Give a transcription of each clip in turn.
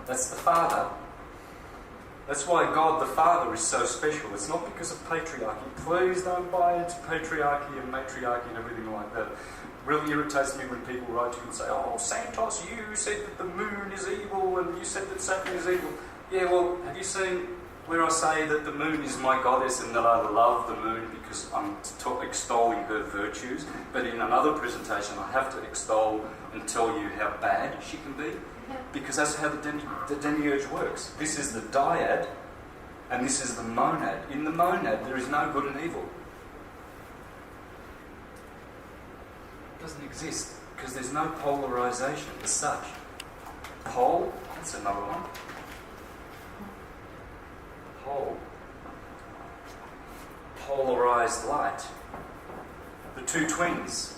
That's the Father. That's why God the Father is so special. It's not because of patriarchy. Please don't buy into patriarchy and matriarchy and everything like that. It really irritates me when people write to you and say, oh, Santos, you said that the moon is evil and you said that Saturn is evil. Yeah, well, have you seen where I say that the moon is my goddess and that I love the moon because I'm extolling her virtues? But in another presentation, I have to extol and tell you how bad she can be. Because that's how the demiurge works. This is the dyad, and this is the monad. In the monad, there is no good and evil. It doesn't exist, because there's no polarization as such. Pole, that's another one. Pole. Polarized light. The two twins.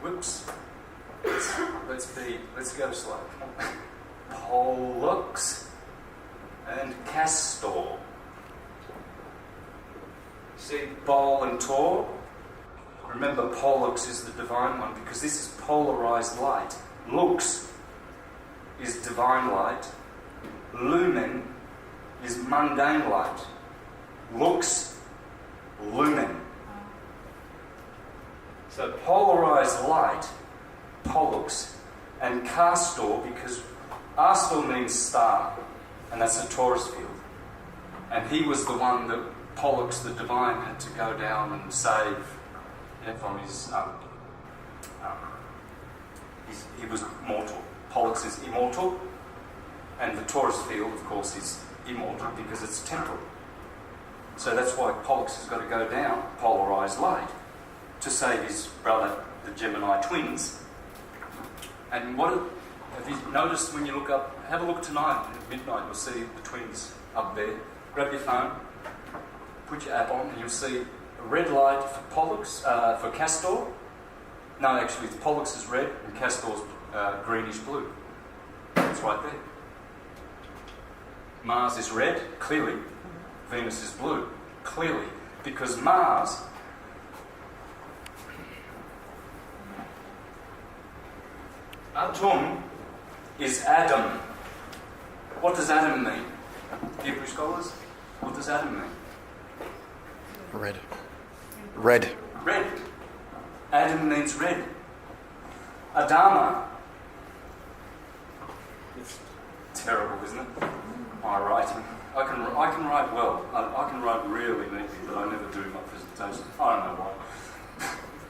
Whoops. Let's go slow. Pollux and Castor. See, Bol and Tor. Remember, Pollux is the divine one because this is polarized light. Lux is divine light. Lumen is mundane light. Lux, lumen. So polarized light, Pollux, and Castor, because Astor means star, and that's a Taurus field. And he was the one that Pollux, the divine, had to go down and save from his... he was mortal. Pollux is immortal, and the Taurus field, of course, is immortal because it's temporal. So that's why Pollux has got to go down, polarized light, to save his brother, the Gemini twins. And what have you noticed when you look up? Have a look tonight at midnight. You'll see the twins up there. Grab your phone, put your app on, and you'll see a red light for Pollux, for Castor. No, actually, Pollux is red and Castor's greenish blue. It's right there. Mars is red, clearly. Venus is blue, clearly. Because Mars... Atom is Adam. What does Adam mean? Hebrew scholars, what does Adam mean? Red. Red. Red. Adam means red. Adama. It's terrible, isn't it? My writing. I can write well. I can write really neatly, but I never do my presentation. I don't know why.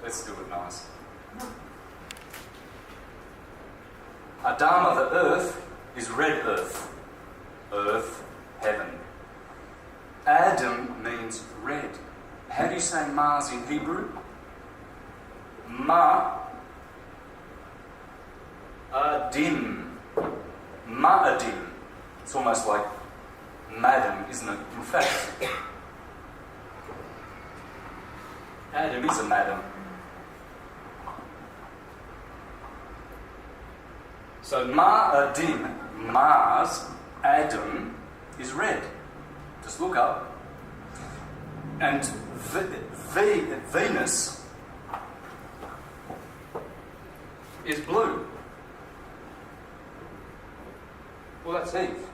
Let's do it nice. Adama, the earth, is red earth. Earth, heaven. Adam means red. How do you say Mars in Hebrew? Ma'adim. Ma'adim. It's almost like madam, isn't it? In fact, Adam is a madam. So Ma'adim, Mars, Adam, is red. Just look up. And Venus is blue. Well, that's Eve.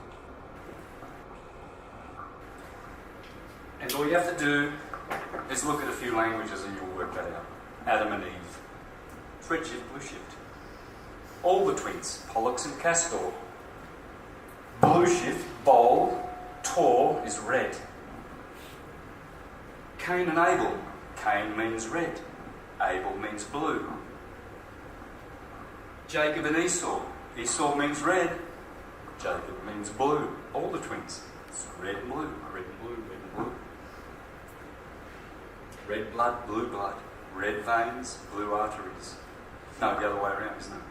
And all you have to do is look at a few languages and you'll work that out. Adam and Eve. It's red shift, blue shift. All the twins, Pollux and Castor. Blue shift, Bol, Tor is red. Cain and Abel. Cain means red. Abel means blue. Jacob and Esau. Esau means red. Jacob means blue. All the twins. It's red and blue, red and blue, red and blue. Red blood, blue blood. Red veins, blue arteries. No, the other way around, isn't it?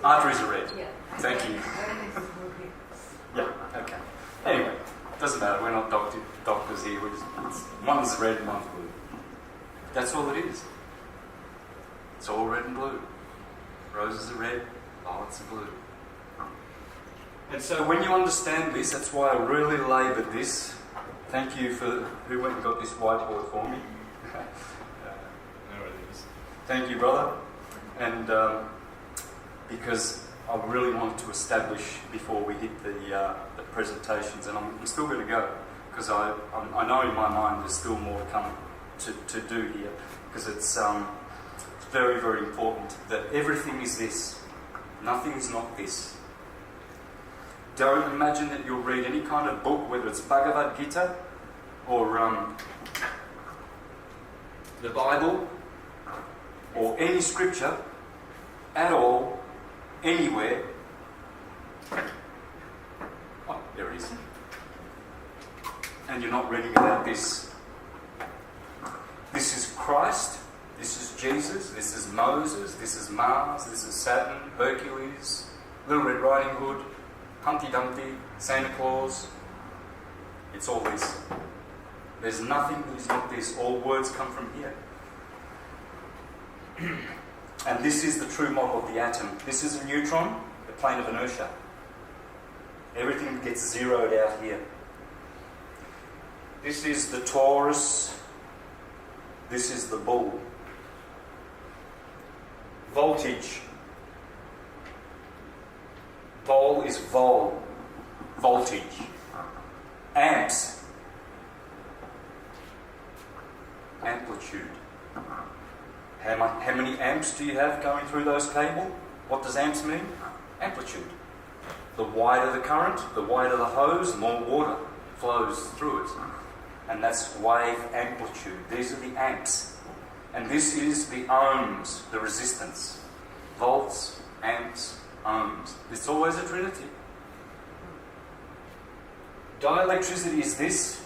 Arteries are red. Yeah. Thank you. Yeah, okay. Anyway, doesn't matter, we're not doctors here. One's red and one's blue. That's all it is. It's all red and blue. Roses are red, violets are blue. And so when you understand this, that's why I really laboured this. Thank you for who went and got this whiteboard for me. There it is. Thank you, brother. And because I really wanted to establish before we hit the presentations, and I'm still going to go, because I know in my mind there's still more to come to do here, because it's very, very important that everything is this. Nothing is not this. Don't imagine that you'll read any kind of book, whether it's Bhagavad Gita or the Bible or any scripture at all, anywhere. Oh, there it is. And you're not reading about this. This is Christ, this is Jesus, this is Moses, this is Mars, this is Saturn, Hercules, Little Red Riding Hood, Humpty Dumpty, Santa Claus. It's all this. There's nothing that is not this. All words come from here. And this is the true model of the atom. This is a neutron, the plane of inertia. Everything gets zeroed out here. This is the Taurus. This is the bull. Voltage. Vol is vol. Voltage. Amps. Amplitude. How many amps do you have going through those cables? What does amps mean? Amplitude. The wider the current, the wider the hose, more water flows through it. And that's wave amplitude. These are the amps. And this is the ohms, the resistance. Volts, amps, ohms. It's always a trinity. Dielectricity is this.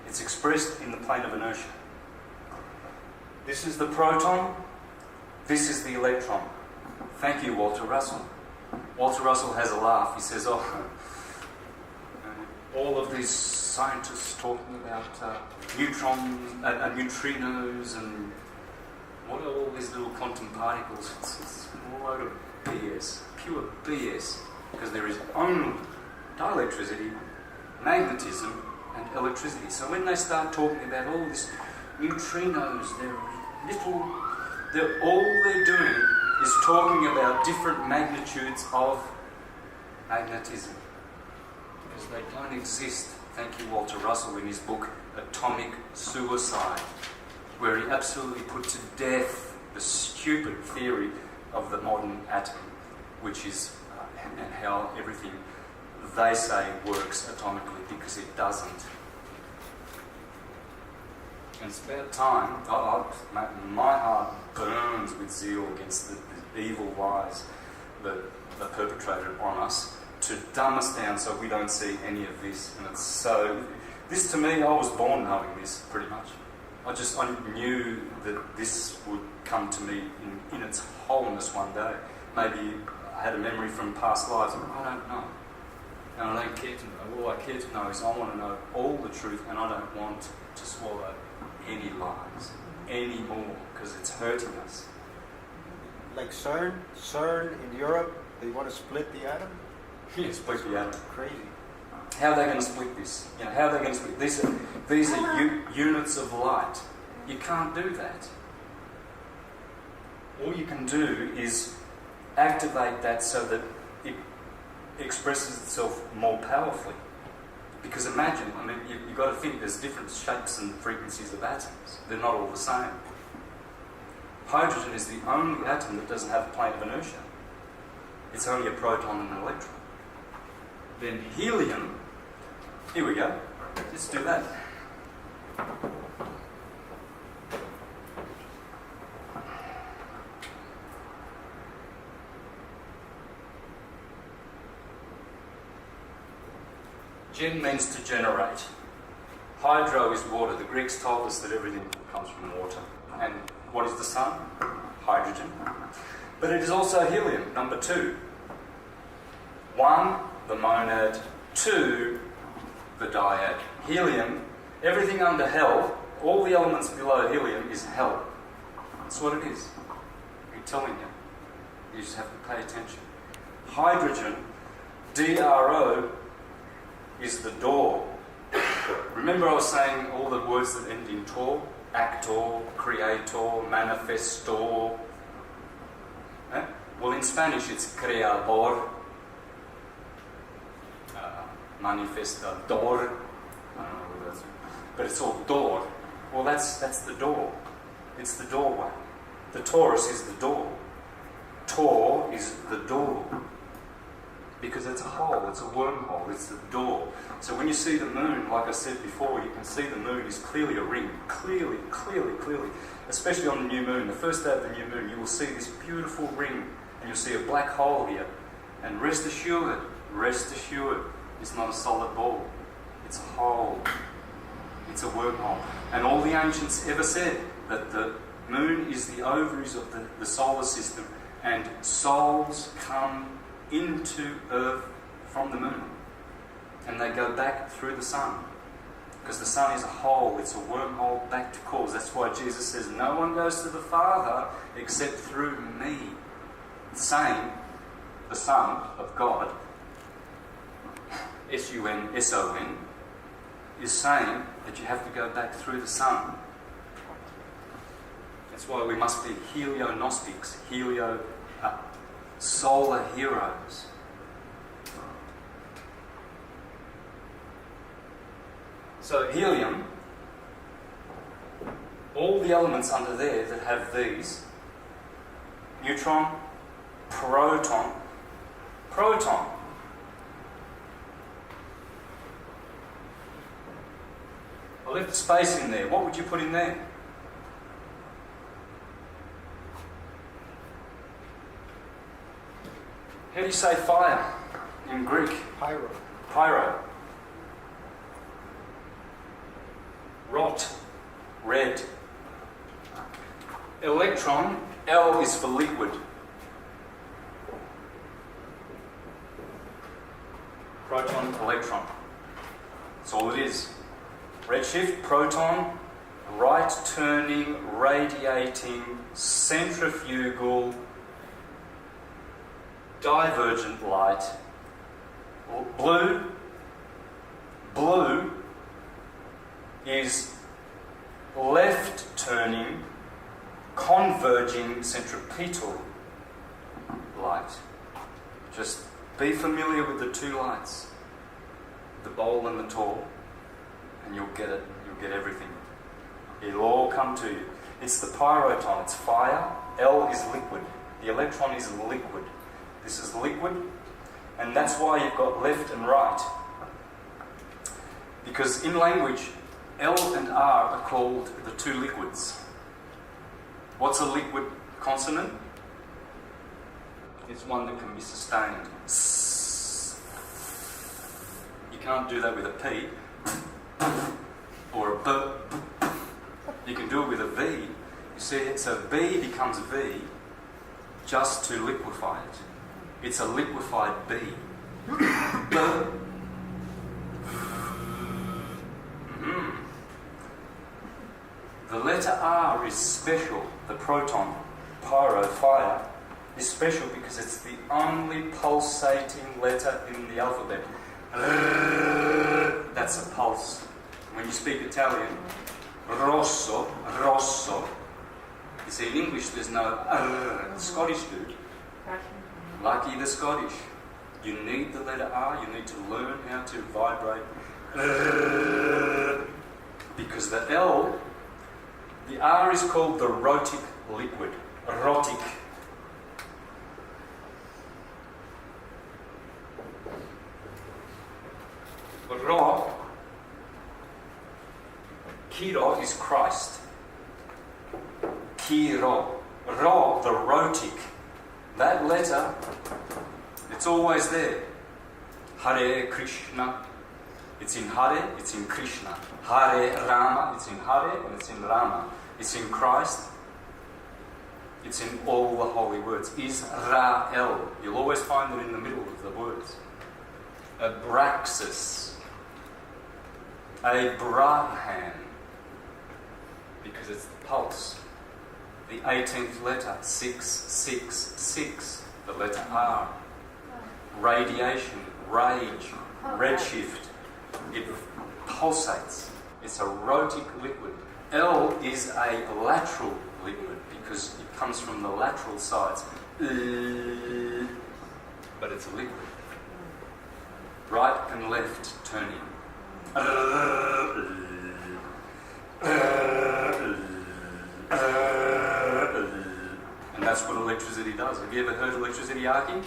It's expressed in the plane of inertia. This is the proton. This is the electron. Thank you, Walter Russell. Walter Russell has a laugh. He says, all of these scientists talking about neutrons and neutrinos and what are all these little quantum particles? It's a load of BS, pure BS, because there is only dielectricity, magnetism, and electricity. So when they start talking about all these neutrinos, all they're doing is talking about different magnitudes of magnetism. Because they don't exist. Thank you, Walter Russell, in his book Atomic Suicide, where he absolutely put to death the stupid theory of the modern atom, which is and how everything they say works atomically, because it doesn't. And it's about time. My heart burns with zeal against the evil lies that are perpetrated on us to dumb us down so we don't see any of this. And it's so... This, to me, I was born knowing this, pretty much. I knew that this would come to me in its wholeness one day. Maybe I had a memory from past lives. I don't know. And I don't care to know. All I care to know is I want to know all the truth, and I don't want to swallow any lies anymore, because it's hurting us. Like CERN in Europe, they want to split the atom? Yeah, split the atom. Crazy. How are they going to split this? How are they going to split these? These are units of light. You can't do that. All you can do is activate that so that it expresses itself more powerfully. Because imagine, you've got to think there's different shapes and frequencies of atoms. They're not all the same. Hydrogen is the only atom that doesn't have a plane of inertia. It's only a proton and an electron. Then helium, here we go. Let's do that. Gen means to generate. Hydro is water. The Greeks told us that everything comes from water. And what is the sun? Hydrogen. But it is also helium, number 2. 1, the monad. 2, the dyad. Helium, everything under hell, all the elements below helium is hell. That's what it is. I'm telling you. You just have to pay attention. Hydrogen, DRO, is the door. Remember I was saying all the words that end in tor? Actor, creator, manifestor. in Spanish it's creador, manifestador, I don't know whether that's, but it's all door. Well, that's the door. It's the doorway. The torus is the door. Tor is the door. Because it's a hole, it's a wormhole, it's the door. So when you see the moon, like I said before, you can see the moon is clearly a ring. Clearly. Especially on the new moon. The first day of the new moon, you will see this beautiful ring. And you'll see a black hole here. And rest assured, it's not a solid ball. It's a hole. It's a wormhole. And all the ancients ever said that the moon is the ovaries of the solar system. And souls come into Earth from the moon. And they go back through the sun. Because the sun is a hole, it's a wormhole back to cause. That's why Jesus says, no one goes to the Father except through me. Saying, the Son of God, S-U-N-S-O-N, is saying that you have to go back through the sun. That's why we must be helio-gnostics, solar heroes. So helium, all the elements under there that have these, neutron, proton. I left the space in there. What would you put in there? How do you say fire in Greek? Pyro. Rot. Red. Electron. L is for liquid. Proton, electron. That's all it is. Redshift, proton, right turning, radiating, centrifugal, divergent light. Blue is left turning, converging centripetal light. Just be familiar with the two lights, the bold and the tall, and you'll get it. You'll get everything. It'll all come to you. It's the pyroton, it's fire. L is liquid. The electron is liquid. This is liquid, and that's why you've got left and right. Because in language, L and R are called the two liquids. What's a liquid consonant? It's one that can be sustained. You can't do that with a P or a B. You can do it with a V. You see, so B becomes V just to liquefy it. It's a liquefied B. The letter R is special. The proton, pyro, fire, is special because it's the only pulsating letter in the alphabet. That's a pulse. When you speak Italian, rosso. You see, in English there's no Scottish do. Lucky the Scottish. You need the letter R, you need to learn how to vibrate. Because the L, the R is called the rhotic liquid. Rhotic. Rho, Kiro is Christ. Kiro. Rho, the rhotic. That letter, it's always there. Hare Krishna. It's in Hare, it's in Krishna. Hare Rama, it's in Hare and it's in Rama. It's in Christ. It's in all the holy words. Israel. You'll always find it in the middle of the words. Abraxas. Abraham. Because it's the pulse. The 18th letter, 666. The letter R. Radiation, rage, redshift. It pulsates. It's a rhotic liquid. L is a lateral liquid because it comes from the lateral sides. but it's a liquid. Right and left turning. And that's what electricity does. Have you ever heard electricity arcing?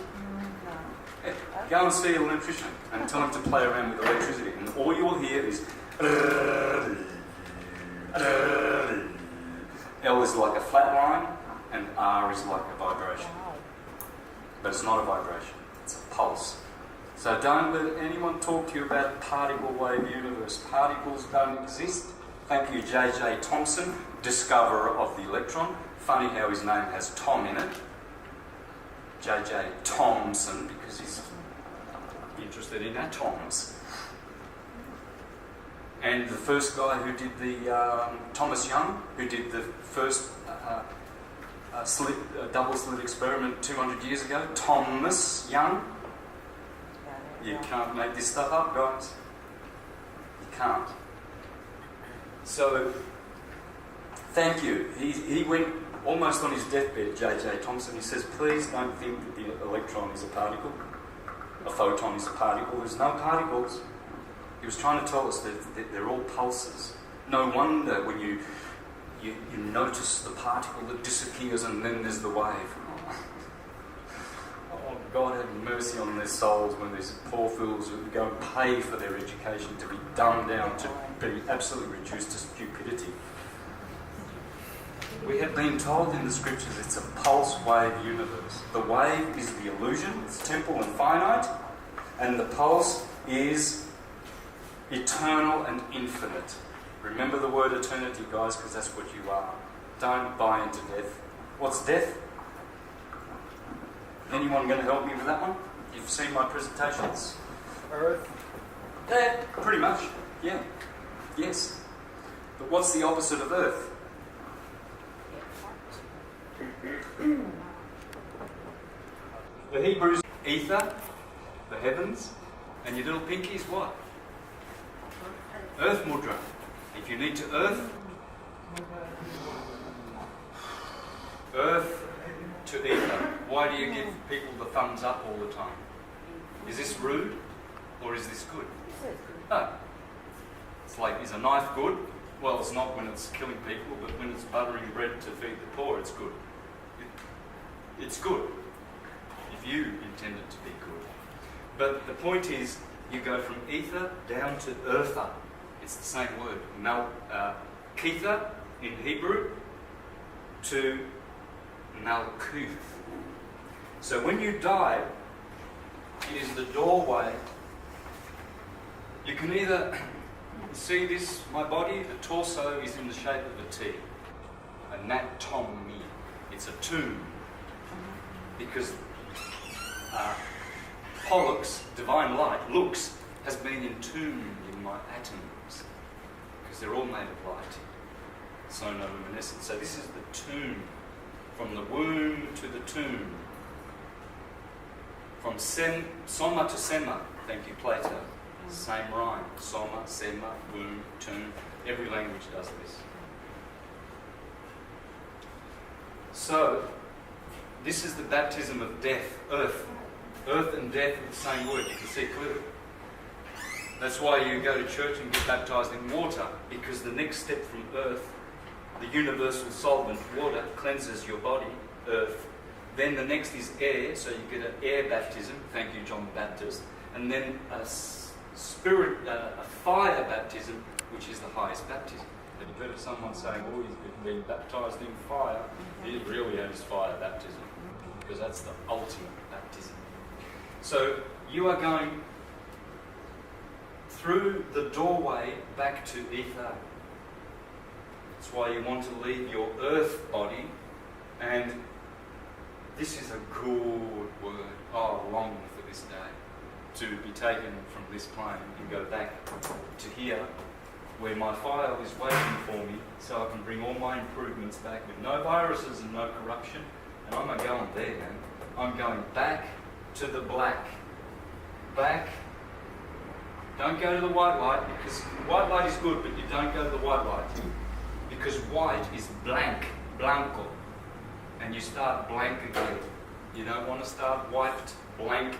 Yeah. Go and see an electrician and tell him to play around with electricity, and all you'll hear is L is like a flat line and R is like a vibration. But it's not a vibration, it's a pulse. So don't let anyone talk to you about particle wave universe. Particles don't exist. Thank you, J.J. Thomson, discoverer of the electron. Funny how his name has Tom in it. J.J. Thomson, because he's interested in atoms. And the first guy who did the, Thomas Young, who did the first double slit experiment 200 years ago, Thomas Young. You can't make this stuff up, guys. You can't. So, thank you. He went almost on his deathbed, J.J. Thomson. He says, please don't think that the electron is a particle. A photon is a particle. There's no particles. He was trying to tell us that they're all pulses. No wonder when you notice the particle that disappears and then there's the wave. Oh, God have mercy on their souls when these poor fools who go and pay for their education to be dumbed down, to be absolutely reduced to stupidity. We have been told in the scriptures it's a pulse wave universe. The wave is the illusion, it's temporal and finite, and the pulse is eternal and infinite. Remember the word eternity, guys, because that's what you are. Don't buy into death. What's death? Anyone going to help me with that one? You've seen my presentations. Earth. Yeah, pretty much. Yeah. Yes. But what's the opposite of Earth? The Hebrews, ether, the heavens, and your little pinky is what? Earth mudra. If you need to earth to ether. Why do you give people the thumbs up all the time? Is this rude or is this good? No. It's like, is a knife good? Well, it's not when it's killing people, but when it's buttering bread to feed the poor, it's good. It's good if you intend it to be good. But the point is, you go from ether down to earther. It's the same word. Kether in Hebrew to Malkuth. So when you die, it is the doorway. You can either see this, my body, the torso is in the shape of a T. Anatomy. It's a tomb. Because Pollux, divine light, looks, has been entombed in my atoms. Because they're all made of light. Sonoluminescent. So this is the tomb. From the womb to the tomb. From soma to sema. Thank you, Plato. Same rhyme. Soma, sema, womb, tomb. Every language does this. So, this is the baptism of death, earth. Earth and death are the same word, you can see clearly. That's why you go to church and get baptised in water, because the next step from earth, the universal solvent, water, cleanses your body, earth. Then the next is air, so you get an air baptism, thank you John the Baptist, and then a fire baptism, which is the highest baptism. Have you heard of someone saying, oh, he's been baptised in fire? He really had his fire baptism, because that's the ultimate baptism. So you are going through the doorway back to ether. That's why you want to leave your earth body, and this is a good word. Oh, I long for this day to be taken from this plane and go back to here, where my file is waiting for me, so I can bring all my improvements back with no viruses and no corruption. And I'm not going there, man. I'm going back to the black. Back. Don't go to the white light, because white light is good, but you don't go to the white light. Because white is blank, blanco. And you start blank again. You don't want to start wiped, blank,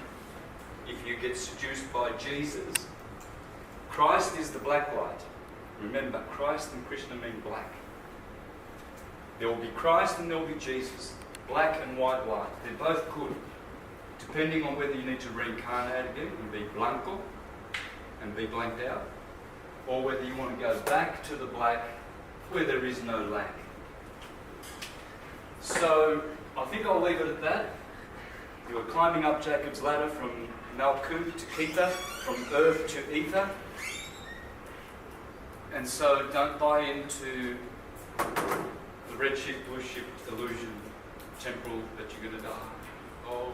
if you get seduced by Jesus, Christ is the black light. Remember, Christ and Krishna mean black. There will be Christ and there will be Jesus. Black and white light. They're both good. Depending on whether you need to reincarnate again and be blanco and be blanked out, or whether you want to go back to the black where there is no lack. So, I think I'll leave it at that. You are climbing up Jacob's ladder from Malkut to Kita, from earth to ether. And so don't buy into the redshift, blueshift illusion, temporal, that you're going to die. Oh,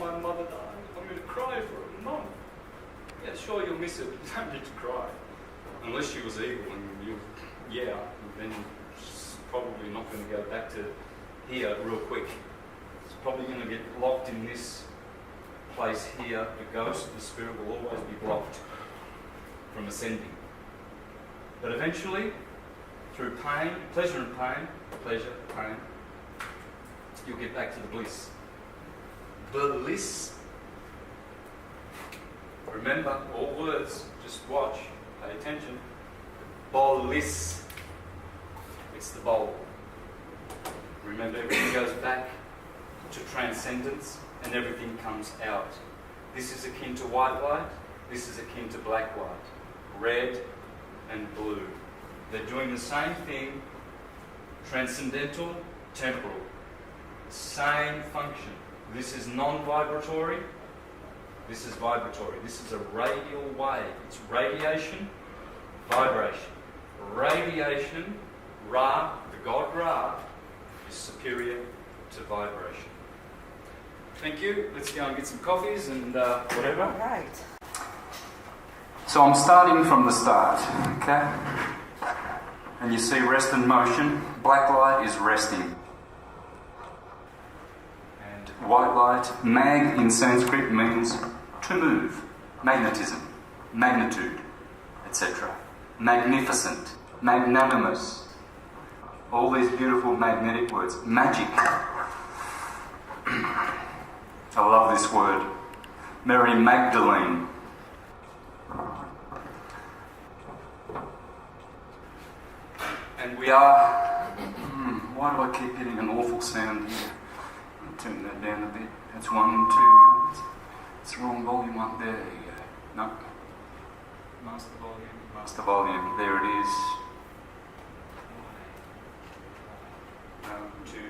my mother died. I'm going to cry for a month. Yeah, sure, you'll miss it, but you don't need to cry. Unless she was evil and then she's probably not going to go back to here real quick. It's probably going to get locked in this place here. The ghost, the spirit will always be blocked from ascending. But eventually, through pain, pleasure and pain, you'll get back to the bliss. Bliss. Remember, all words, just watch, pay attention. Bliss. It's the bowl. Remember, everything goes back to transcendence and everything comes out. This is akin to white light, this is akin to black light. Red and blue. They're doing the same thing, transcendental, temporal. Same function. This is non-vibratory, this is vibratory. This is a radial wave. It's radiation, vibration. Radiation, Ra, the god Ra, is superior to vibration. Thank you. Let's go and get some coffees and whatever. All right. So I'm starting from the start, okay? And you see rest and motion. Black light is resting. And white light, mag in Sanskrit means to move, magnetism, magnitude, etc. Magnificent, magnanimous. All these beautiful magnetic words. Magic. I love this word. Mary Magdalene. And we are... why do I keep getting an awful sound here? I'll turn that down a bit. That's 1, 2. It's the wrong volume up there. There you go. No. Master volume. Master volume. There it is. 1, 2, 3,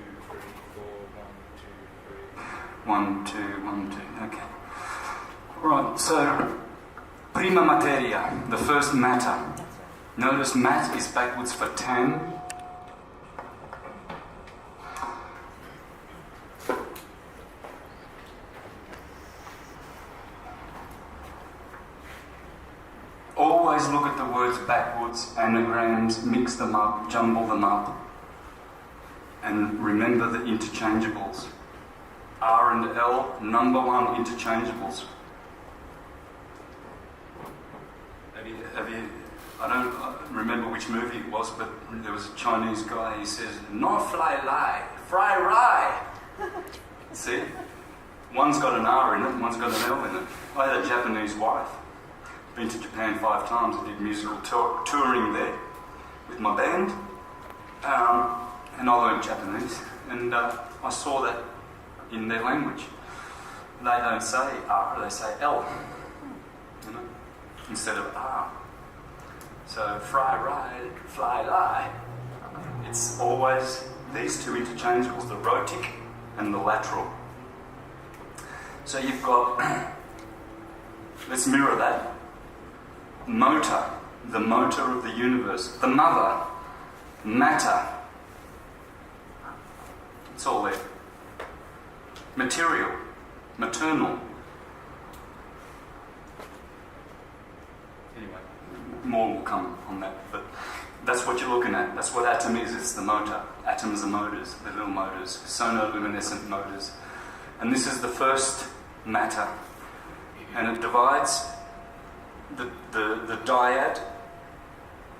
4, 1, 2, 3. 1, 2, 1, 2. Okay. Right, so prima materia, the first matter. Notice mat is backwards for tan. Always look at the words backwards, anagrams, mix them up, jumble them up, and remember the interchangeables. R and L, number one interchangeables. Have you? I don't remember which movie it was, but there was a Chinese guy. He says, "No fly lie, fry rye." See, one's got an R in it, one's got an L in it. I had a Japanese wife. Been to Japan 5 times. I did musical touring there with my band, and I learned Japanese, and I saw that in their language. They don't say R, they say L, you know, instead of R. So fry ride, fly lie. It's always these two interchangeables, the rhotic and the lateral. So you've got, let's mirror that. Motor, the motor of the universe. The mother, matter. It's all there. Material, maternal. Anyway, more will come on that, but that's what you're looking at. That's what atom is. It's the motor. Atoms are motors, the little motors, sonoluminescent motors. And this is the first matter. And it divides the dyad.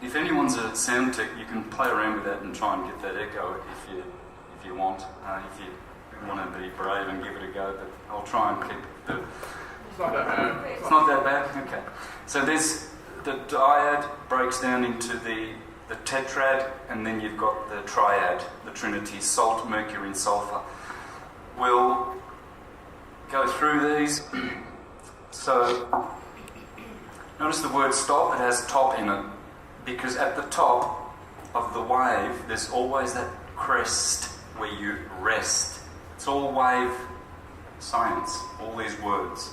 If anyone's a sound tech, you can play around with that and try and get that echo if you want. If you want to be brave and give it a go, but I'll try and keep not that bad. It's not that bad? Okay. So there's the dyad breaks down into the tetrad, and then you've got the triad, the trinity, salt, mercury and sulfur. We'll go through these. So notice the word stop, it has top in it, because at the top of the wave there's always that crest where you rest. It's all wave science, all these words.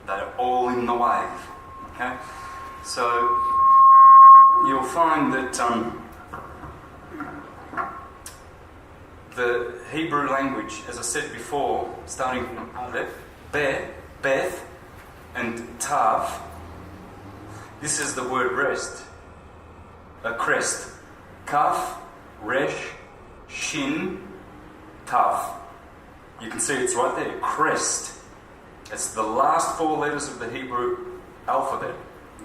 They're all in the wave. Okay? So you'll find that the Hebrew language, as I said before, starting from Aleph, Beth, and Tav, this is the word rest, a crest. Kaf, Resh, Shin, Tav. You can see it's right there, crest. It's the last four letters of the Hebrew alphabet.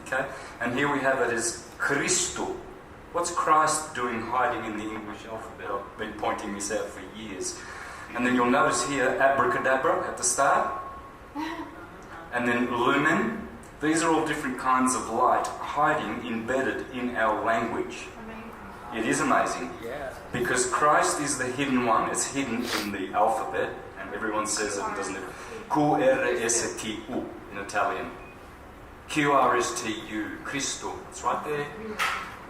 Okay? And here we have it as Christo. What's Christ doing hiding in the English alphabet? I've been pointing this out for years. And then you'll notice here abracadabra at the start. And then lumen. These are all different kinds of light hiding, embedded in our language. It is amazing. Because Christ is the hidden one. It's hidden in the alphabet. And everyone says it, doesn't it? Q-R-S-T-U in Italian. Q-R-S-T-U, Christo. It's right there.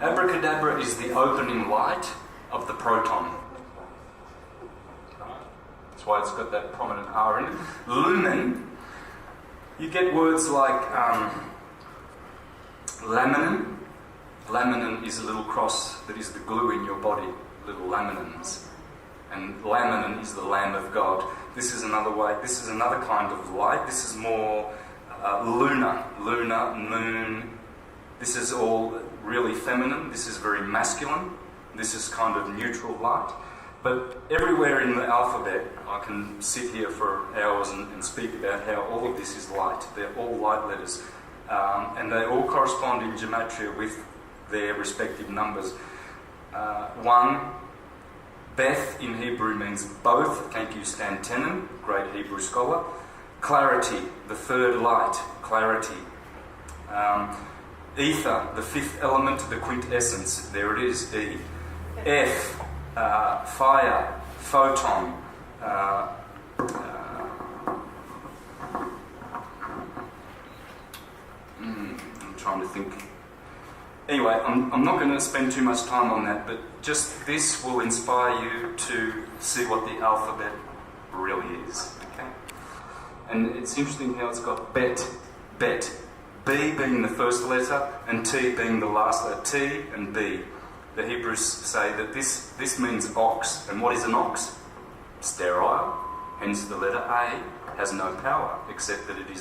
Abracadabra is the opening light of the proton. That's why it's got that prominent R in it. Lumen, you get words like laminin. Laminin is a little cross that is the glue in your body, little laminins. And laminin is the Lamb of God. This is another way, this is another kind of light. This is more lunar, moon. This is all really feminine. This is very masculine. This is kind of neutral light. But everywhere in the alphabet, I can sit here for hours and speak about how all of this is light. They're all light letters. And they all correspond in gematria with their respective numbers. One, Beth in Hebrew means both. Thank you, Stan Tenen, great Hebrew scholar. Clarity, the third light, clarity. Ether, the fifth element, the quintessence. There it is, E. F, fire, photon. I'm trying to think. Anyway, I'm not going to spend too much time on that, but just this will inspire you to see what the alphabet really is. Okay? And it's interesting how it's got bet, B being the first letter and T being the last letter. T and B. The Hebrews say that this means ox. And what is an ox? Sterile. Hence the letter A has no power except that it is